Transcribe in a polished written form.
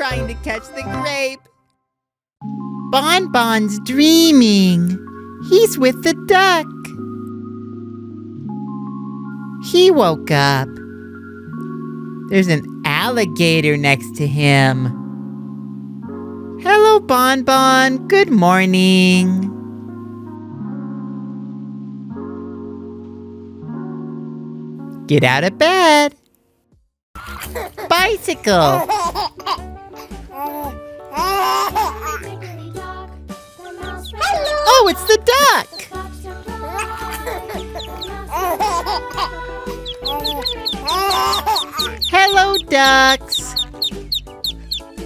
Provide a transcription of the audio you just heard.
trying to catch the grape. Bonbon's dreaming. He's with the duck. He woke up. There's an alligator next to him. Hello, Bonbon. Good morning. Get out of bed. Bicycle. Oh, it's the duck. Hello, ducks.